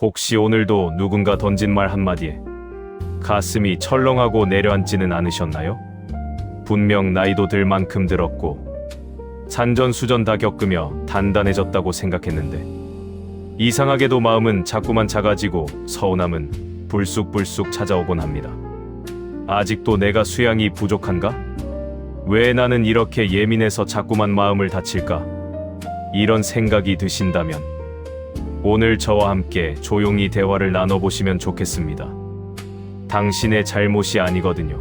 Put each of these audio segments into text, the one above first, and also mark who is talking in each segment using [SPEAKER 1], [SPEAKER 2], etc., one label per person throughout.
[SPEAKER 1] 혹시 오늘도 누군가 던진 말 한마디에 가슴이 철렁하고 내려앉지는 않으셨나요? 분명 나이도 들 만큼 들었고 산전수전 다 겪으며 단단해졌다고 생각했는데 이상하게도 마음은 자꾸만 작아지고 서운함은 불쑥불쑥 찾아오곤 합니다. 아직도 내가 수양이 부족한가? 왜 나는 이렇게 예민해서 자꾸만 마음을 다칠까? 이런 생각이 드신다면 오늘 저와 함께 조용히 대화를 나눠보시면 좋겠습니다. 당신의 잘못이 아니거든요.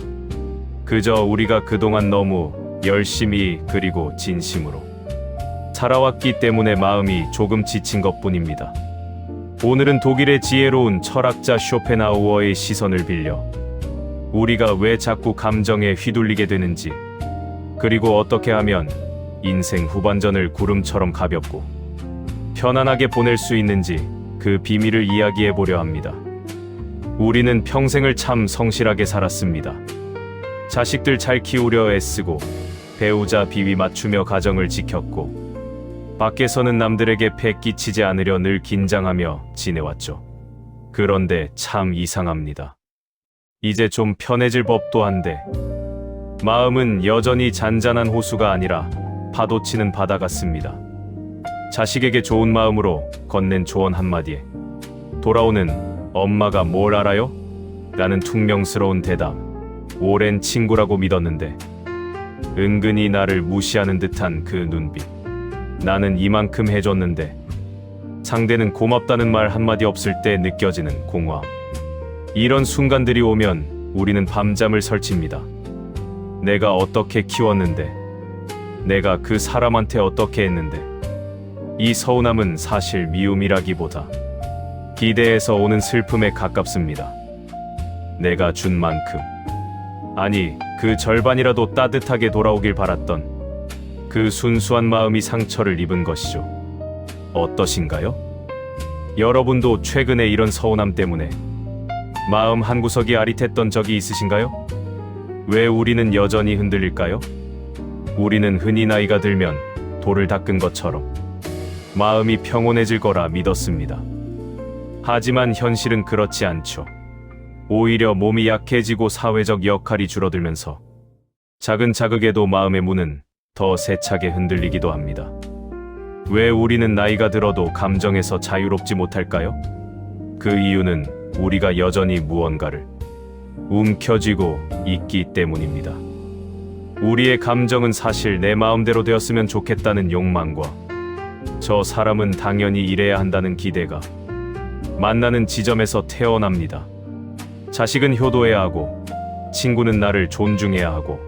[SPEAKER 1] 그저 우리가 그동안 너무 열심히 그리고 진심으로 살아왔기 때문에 마음이 조금 지친 것뿐입니다. 오늘은 독일의 지혜로운 철학자 쇼펜하우어의 시선을 빌려 우리가 왜 자꾸 감정에 휘둘리게 되는지, 그리고 어떻게 하면 인생 후반전을 구름처럼 가볍고 편안하게 보낼 수 있는지 그 비밀을 이야기해 보려 합니다. 우리는 평생을 참 성실하게 살았습니다. 자식들 잘 키우려 애쓰고 배우자 비위 맞추며 가정을 지켰고 밖에서는 남들에게 폐 끼치지 않으려 늘 긴장하며 지내왔죠. 그런데 참 이상합니다. 이제 좀 편해질 법도 한데 마음은 여전히 잔잔한 호수가 아니라 파도치는 바다 같습니다. 자식에게 좋은 마음으로 건넨 조언 한마디에 돌아오는 엄마가 뭘 알아요? 라는 퉁명스러운 대답. 오랜 친구라고 믿었는데 은근히 나를 무시하는 듯한 그 눈빛. 나는 이만큼 해줬는데 상대는 고맙다는 말 한마디 없을 때 느껴지는 공허함. 이런 순간들이 오면 우리는 밤잠을 설칩니다. 내가 어떻게 키웠는데, 내가 그 사람한테 어떻게 했는데. 이 서운함은 사실 미움이라기보다 기대에서 오는 슬픔에 가깝습니다. 내가 준 만큼, 아니 그 절반이라도 따뜻하게 돌아오길 바랐던 그 순수한 마음이 상처를 입은 것이죠. 어떠신가요? 여러분도 최근에 이런 서운함 때문에 마음 한구석이 아릿했던 적이 있으신가요? 왜 우리는 여전히 흔들릴까요? 우리는 흔히 나이가 들면 돌을 닦은 것처럼 마음이 평온해질 거라 믿었습니다. 하지만 현실은 그렇지 않죠. 오히려 몸이 약해지고 사회적 역할이 줄어들면서 작은 자극에도 마음의 문은 더 세차게 흔들리기도 합니다. 왜 우리는 나이가 들어도 감정에서 자유롭지 못할까요? 그 이유는 우리가 여전히 무언가를 움켜쥐고 있기 때문입니다. 우리의 감정은 사실 내 마음대로 되었으면 좋겠다는 욕망과 저 사람은 당연히 이래야 한다는 기대가 만나는 지점에서 태어납니다. 자식은 효도해야 하고 친구는 나를 존중해야 하고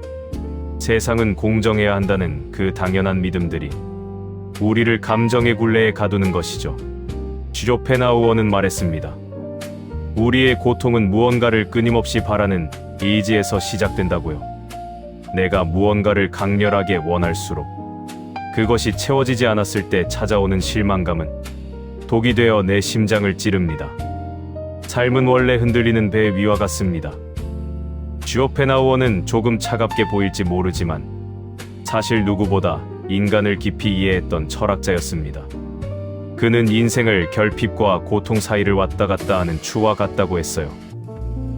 [SPEAKER 1] 세상은 공정해야 한다는 그 당연한 믿음들이 우리를 감정의 굴레에 가두는 것이죠. 쇼펜하우어는 말했습니다. 우리의 고통은 무언가를 끊임없이 바라는 의지에서 시작된다고요. 내가 무언가를 강렬하게 원할수록 그것이 채워지지 않았을 때 찾아오는 실망감은 독이 되어 내 심장을 찌릅니다. 삶은 원래 흔들리는 배 위와 같습니다. 쇼펜하우어는 조금 차갑게 보일지 모르지만 사실 누구보다 인간을 깊이 이해했던 철학자였습니다. 그는 인생을 결핍과 고통 사이를 왔다 갔다 하는 추와 같다고 했어요.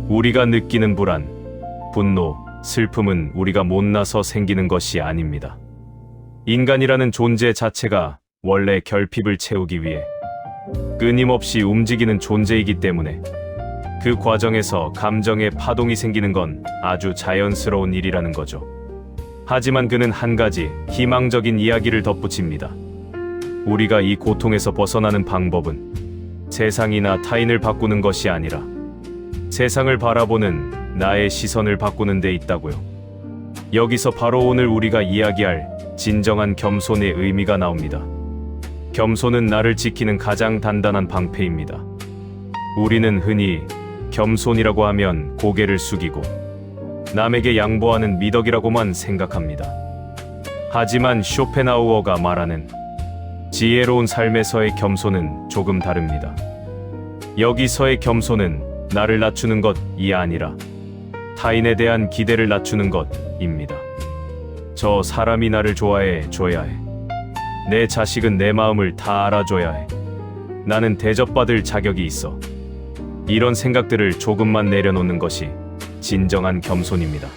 [SPEAKER 1] 우리가 느끼는 불안, 분노, 슬픔은 우리가 못나서 생기는 것이 아닙니다. 인간이라는 존재 자체가 원래 결핍을 채우기 위해 끊임없이 움직이는 존재이기 때문에 그 과정에서 감정의 파동이 생기는 건 아주 자연스러운 일이라는 거죠. 하지만 그는 한 가지 희망적인 이야기를 덧붙입니다. 우리가 이 고통에서 벗어나는 방법은 세상이나 타인을 바꾸는 것이 아니라 세상을 바라보는 나의 시선을 바꾸는 데 있다고요. 여기서 바로 오늘 우리가 이야기할 진정한 겸손의 의미가 나옵니다. 겸손은 나를 지키는 가장 단단한 방패입니다. 우리는 흔히 겸손이라고 하면 고개를 숙이고 남에게 양보하는 미덕이라고만 생각합니다. 하지만 쇼펜하우어가 말하는 지혜로운 삶에서의 겸손은 조금 다릅니다. 여기서의 겸손은 나를 낮추는 것이 아니라 타인에 대한 기대를 낮추는 것입니다. 저 사람이 나를 좋아해 줘야 해. 내 자식은 내 마음을 다 알아줘야 해. 나는 대접받을 자격이 있어. 이런 생각들을 조금만 내려놓는 것이 진정한 겸손입니다.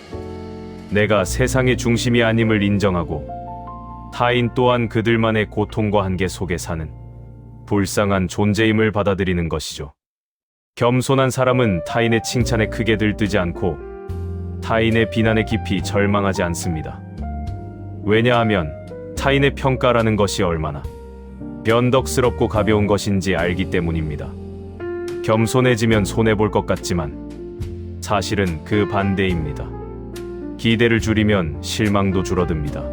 [SPEAKER 1] 내가 세상의 중심이 아님을 인정하고 타인 또한 그들만의 고통과 한계 속에 사는 불쌍한 존재임을 받아들이는 것이죠. 겸손한 사람은 타인의 칭찬에 크게 들뜨지 않고 타인의 비난에 깊이 절망하지 않습니다. 왜냐하면 타인의 평가라는 것이 얼마나 변덕스럽고 가벼운 것인지 알기 때문입니다. 겸손해지면 손해볼 것 같지만 사실은 그 반대입니다. 기대를 줄이면 실망도 줄어듭니다.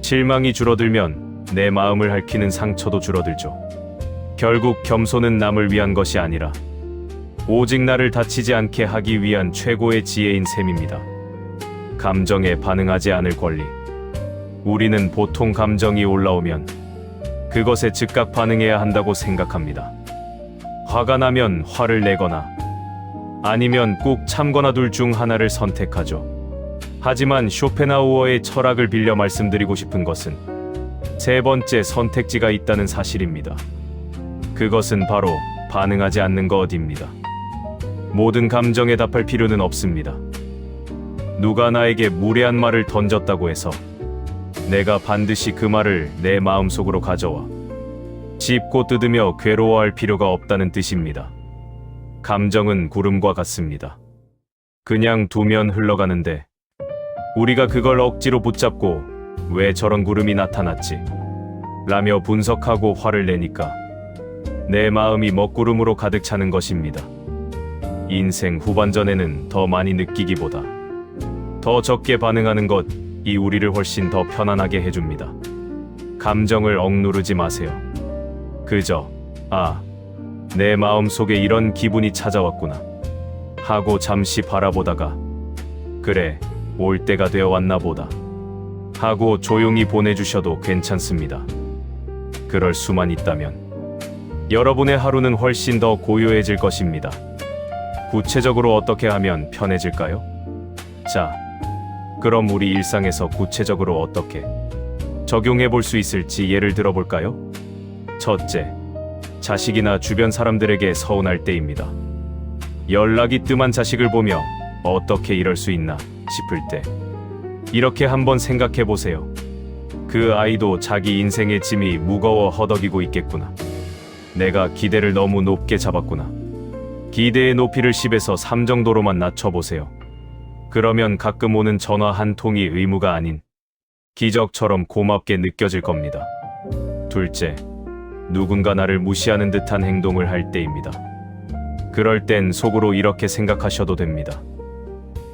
[SPEAKER 1] 실망이 줄어들면 내 마음을 핥히는 상처도 줄어들죠. 결국 겸손은 남을 위한 것이 아니라 오직 나를 다치지 않게 하기 위한 최고의 지혜인 셈입니다. 감정에 반응하지 않을 권리. 우리는 보통 감정이 올라오면 그것에 즉각 반응해야 한다고 생각합니다. 화가 나면 화를 내거나 아니면 꾹 참거나 둘 중 하나를 선택하죠. 하지만 쇼펜하우어의 철학을 빌려 말씀드리고 싶은 것은 세 번째 선택지가 있다는 사실입니다. 그것은 바로 반응하지 않는 것입니다. 모든 감정에 답할 필요는 없습니다. 누가 나에게 무례한 말을 던졌다고 해서 내가 반드시 그 말을 내 마음속으로 가져와 씹고 뜯으며 괴로워할 필요가 없다는 뜻입니다. 감정은 구름과 같습니다. 그냥 두면 흘러가는데 우리가 그걸 억지로 붙잡고 왜 저런 구름이 나타났지? 라며 분석하고 화를 내니까 내 마음이 먹구름으로 가득 차는 것입니다. 인생 후반전에는 더 많이 느끼기보다 더 적게 반응하는 것이 우리를 훨씬 더 편안하게 해줍니다. 감정을 억누르지 마세요. 그저 내 마음 속에 이런 기분이 찾아왔구나 하고 잠시 바라보다가 그래, 올 때가 되어 왔나 보다 하고 조용히 보내주셔도 괜찮습니다. 그럴 수만 있다면 여러분의 하루는 훨씬 더 고요해질 것입니다. 구체적으로 어떻게 하면 편해질까요? 자, 그럼 우리 일상에서 구체적으로 어떻게 적용해 볼 수 있을지 예를 들어볼까요? 첫째, 자식이나 주변 사람들에게 서운할 때입니다. 연락이 뜸한 자식을 보며 어떻게 이럴 수 있나 싶을 때 이렇게 한번 생각해 보세요. 그 아이도 자기 인생의 짐이 무거워 허덕이고 있겠구나. 내가 기대를 너무 높게 잡았구나. 기대의 높이를 10에서 3 정도로만 낮춰보세요. 그러면 가끔 오는 전화 한 통이 의무가 아닌 기적처럼 고맙게 느껴질 겁니다. 둘째, 누군가 나를 무시하는 듯한 행동을 할 때입니다. 그럴 땐 속으로 이렇게 생각하셔도 됩니다.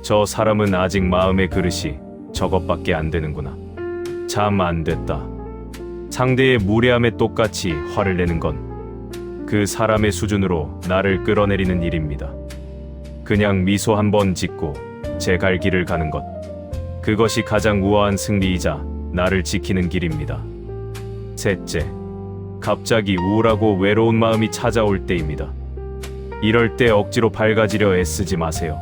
[SPEAKER 1] 저 사람은 아직 마음의 그릇이 저것밖에 안 되는구나. 참 안 됐다. 상대의 무례함에 똑같이 화를 내는 건 그 사람의 수준으로 나를 끌어내리는 일입니다. 그냥 미소 한번 짓고 제 갈 길을 가는 것. 그것이 가장 우아한 승리이자 나를 지키는 길입니다. 셋째, 갑자기 우울하고 외로운 마음이 찾아올 때입니다. 이럴 때 억지로 밝아지려 애쓰지 마세요.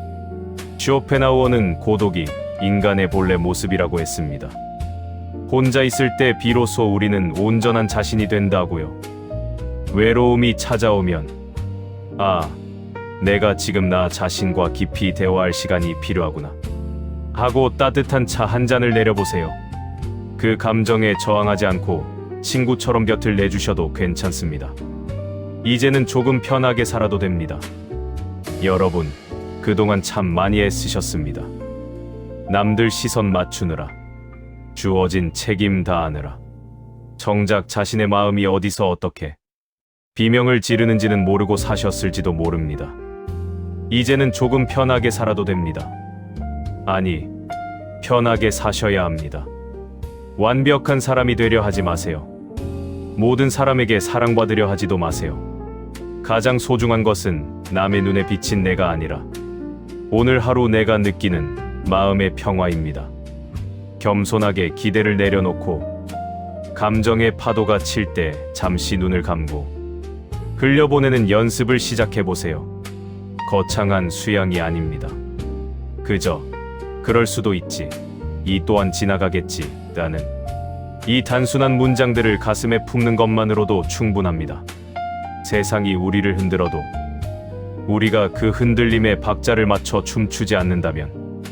[SPEAKER 1] 쇼펜하우어는 고독이 인간의 본래 모습이라고 했습니다. 혼자 있을 때 비로소 우리는 온전한 자신이 된다고요. 외로움이 찾아오면 내가 지금 나 자신과 깊이 대화할 시간이 필요하구나 하고 따뜻한 차 한 잔을 내려보세요. 그 감정에 저항하지 않고 친구처럼 곁을 내주셔도 괜찮습니다. 이제는 조금 편하게 살아도 됩니다. 여러분, 그동안 참 많이 애쓰셨습니다. 남들 시선 맞추느라, 주어진 책임 다하느라, 정작 자신의 마음이 어디서 어떻게 비명을 지르는지는 모르고 사셨을지도 모릅니다. 이제는 조금 편하게 살아도 됩니다. 아니, 편하게 사셔야 합니다. 완벽한 사람이 되려 하지 마세요. 모든 사람에게 사랑받으려 하지도 마세요. 가장 소중한 것은 남의 눈에 비친 내가 아니라 오늘 하루 내가 느끼는 마음의 평화입니다. 겸손하게 기대를 내려놓고 감정의 파도가 칠 때 잠시 눈을 감고 흘려보내는 연습을 시작해보세요. 거창한 수양이 아닙니다. 그저 그럴 수도 있지, 이 또한 지나가겠지 라는 이 단순한 문장들을 가슴에 품는 것만으로도 충분합니다. 세상이 우리를 흔들어도 우리가 그 흔들림에 박자를 맞춰 춤추지 않는다면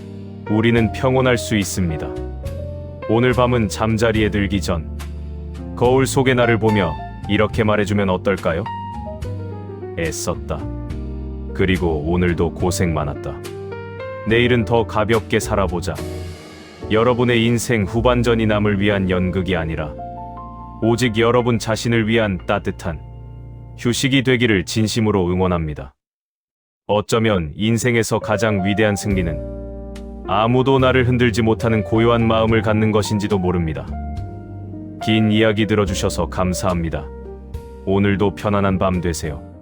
[SPEAKER 1] 우리는 평온할 수 있습니다. 오늘 밤은 잠자리에 들기 전 거울 속의 나를 보며 이렇게 말해주면 어떨까요? 애썼다. 그리고 오늘도 고생 많았다. 내일은 더 가볍게 살아보자. 여러분의 인생 후반전이 남을 위한 연극이 아니라 오직 여러분 자신을 위한 따뜻한 휴식이 되기를 진심으로 응원합니다. 어쩌면 인생에서 가장 위대한 승리는 아무도 나를 흔들지 못하는 고요한 마음을 갖는 것인지도 모릅니다. 긴 이야기 들어주셔서 감사합니다. 오늘도 편안한 밤 되세요.